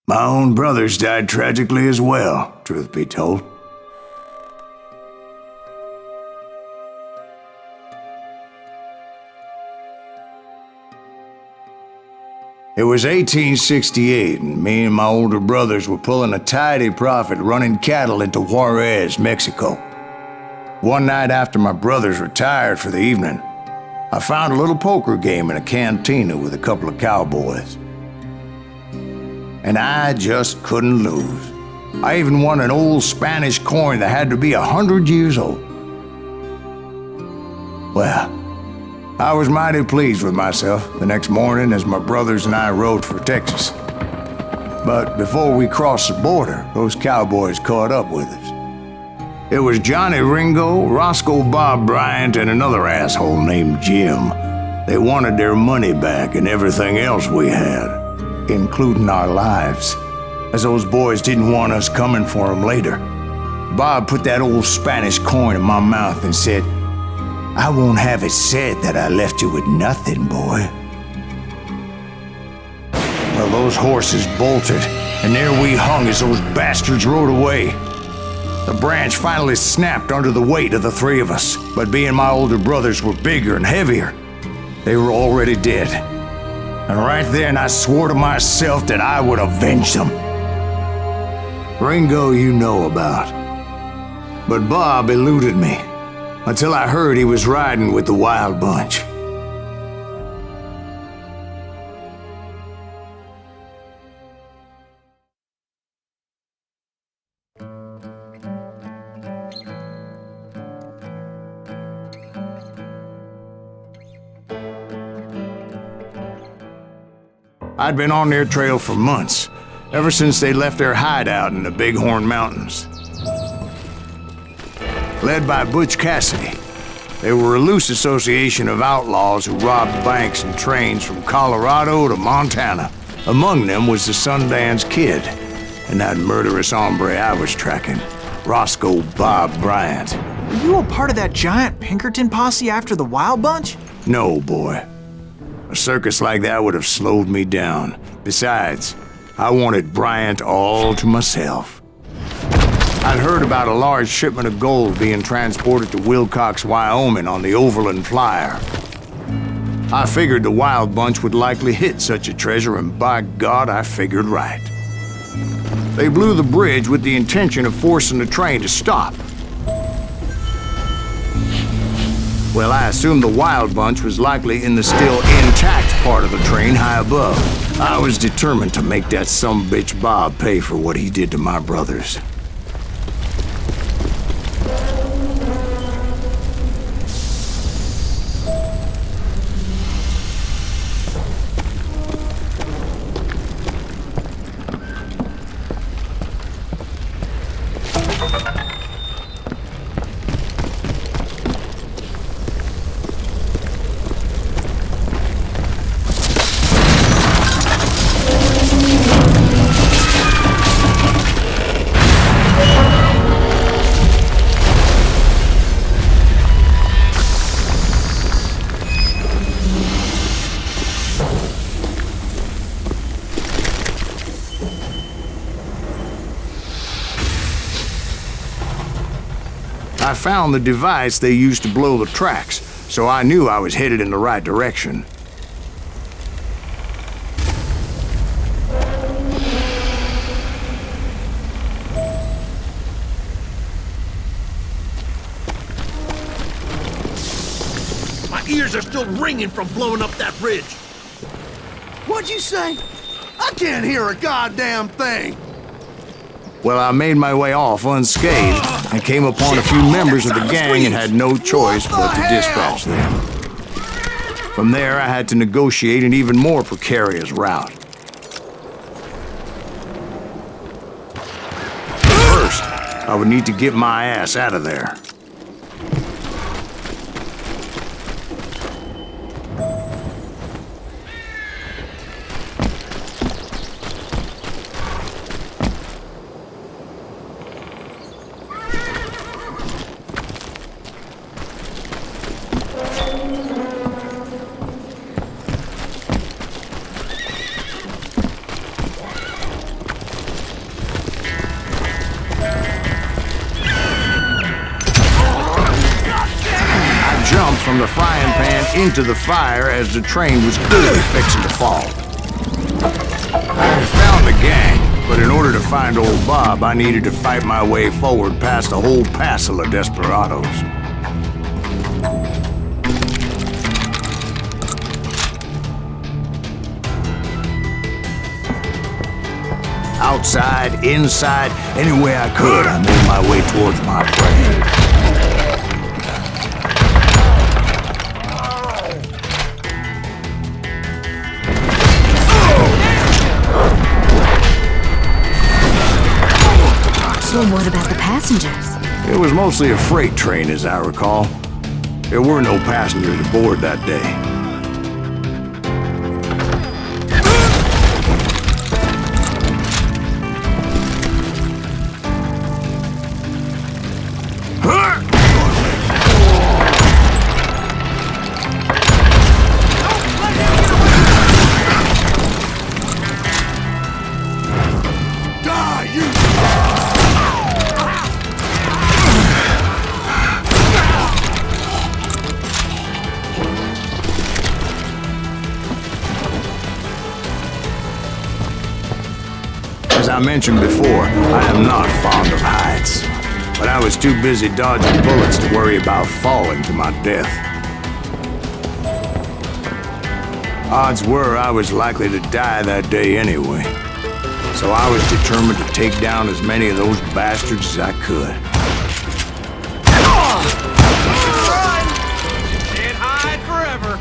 My own brothers died tragically as well, truth be told. It was 1868, and me and my older brothers were pulling a tidy profit running cattle into Juarez, Mexico. One night after my brothers retired for the evening, I found a little poker game in a cantina with a couple of cowboys. And I just couldn't lose. I even won an old Spanish coin that had to be 100 years old. Well, I was mighty pleased with myself the next morning as my brothers and I rode for Texas. But before we crossed the border, those cowboys caught up with us. It was Johnny Ringo, Roscoe Bob Bryant, and another asshole named Jim. They wanted their money back and everything else we had, including our lives, as those boys didn't want us coming for them later. Bob put that old Spanish coin in my mouth and said, "I won't have it said that I left you with nothing, boy." Well, those horses bolted, and there we hung as those bastards rode away. The branch finally snapped under the weight of the three of us, but being my older brothers were bigger and heavier, they were already dead. And right then I swore to myself that I would avenge them. Ringo you know about. But Bob eluded me, until I heard he was riding with the Wild Bunch. I'd been on their trail for months, ever since they left their hideout in the Bighorn Mountains. Led by Butch Cassidy, they were a loose association of outlaws who robbed banks and trains from Colorado to Montana. Among them was the Sundance Kid, and that murderous hombre I was tracking, Roscoe Bob Bryant. Were you a part of that giant Pinkerton posse after the Wild Bunch? No, boy. A circus like that would have slowed me down. Besides, I wanted Bryant all to myself. I'd heard about a large shipment of gold being transported to Wilcox, Wyoming on the Overland Flyer. I figured the Wild Bunch would likely hit such a treasure, and by God, I figured right. They blew the bridge with the intention of forcing the train to stop. Well, I assumed the Wild Bunch was likely in the still intact part of the train high above. I was determined to make that sumbitch Bob pay for what he did to my brothers. I found the device they used to blow the tracks, so I knew I was headed in the right direction. My ears are still ringing from blowing up that bridge. What'd you say? I can't hear a goddamn thing. Well, I made my way off unscathed and came upon a few members of the gang and had no choice but to dispatch them. From there, I had to negotiate an even more precarious route. First, I would need to get my ass out of there. from the frying pan into the fire as the train was clearly fixing to fall. I had found the gang, but in order to find old Bob, I needed to fight my way forward past a whole passel of desperados. Outside, inside, any way I could, I made my way towards my prey. So what about the passengers? It was mostly a freight train, as I recall. There were no passengers aboard that day. As I mentioned before, I am not fond of heights, but I was too busy dodging bullets to worry about falling to my death. Odds were I was likely to die that day anyway, so I was determined to take down as many of those bastards as I could. Can't hide forever.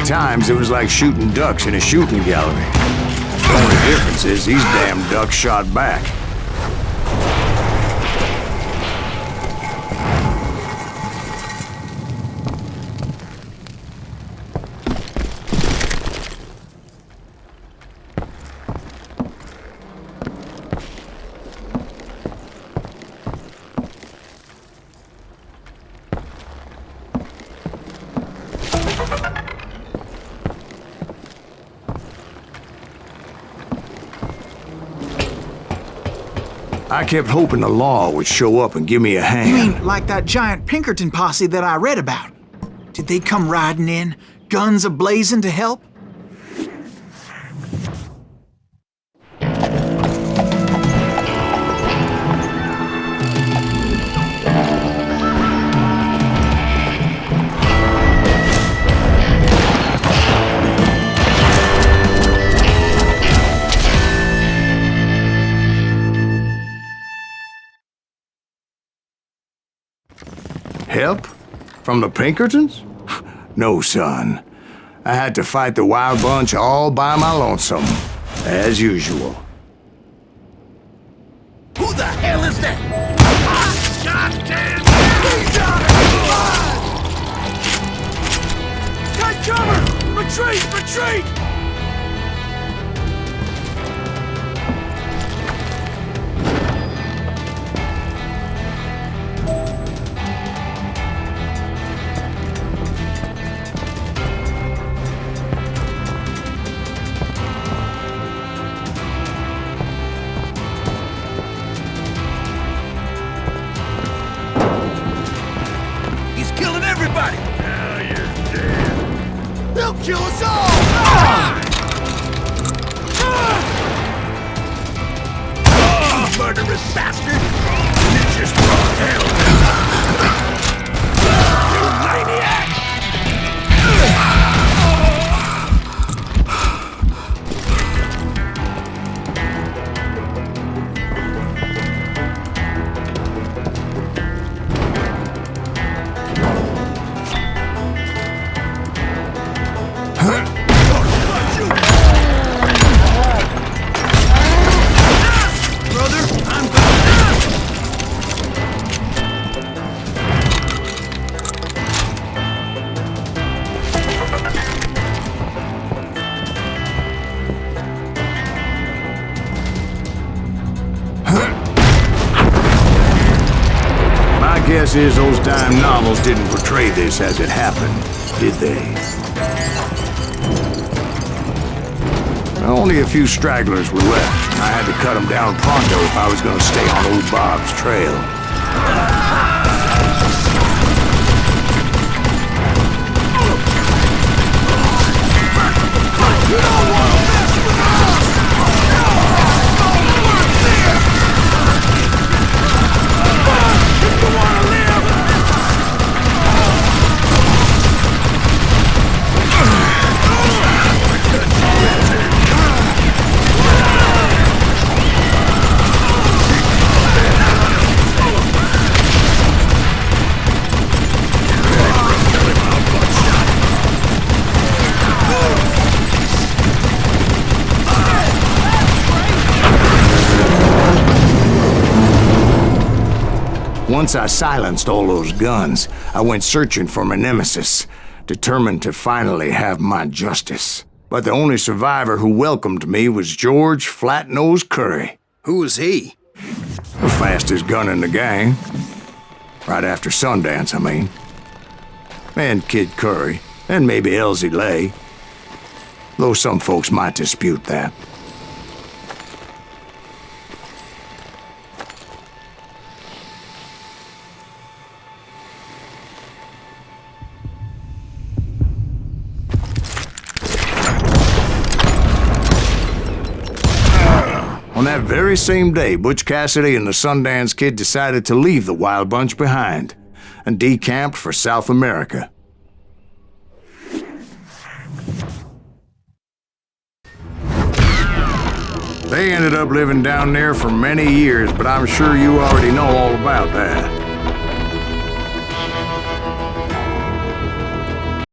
Times it was like shooting ducks in a shooting gallery. The only difference is these damn ducks shot back. I kept hoping the law would show up and give me a hand. You mean like that giant Pinkerton posse that I read about? Did they come riding in, guns a-blazing to help? Help? From the Pinkertons? No, son. I had to fight the wild bunch all by my lonesome, as usual. Who the hell is that? Goddamn! Take cover! Retreat! Retreat! They'll kill us all! Murderous bastard! You just brought hell! You maniac! guess is those dime novels didn't portray this as it happened, did they? Only a few stragglers were left. I had to cut them down pronto if I was going to stay on old Bob's trail. You don't want to mess with us! If you want to live! Once I silenced all those guns, I went searching for my nemesis, determined to finally have my justice. But the only survivor who welcomed me was George Flat-Nosed Curry. Who was he? The fastest gun in the gang. Right after Sundance, I mean. And Kid Curry, and maybe Elsie Lay. Though some folks might dispute that. On that very same day, Butch Cassidy and the Sundance Kid decided to leave the Wild Bunch behind and decamped for South America. They ended up living down there for many years, but I'm sure you already know all about that.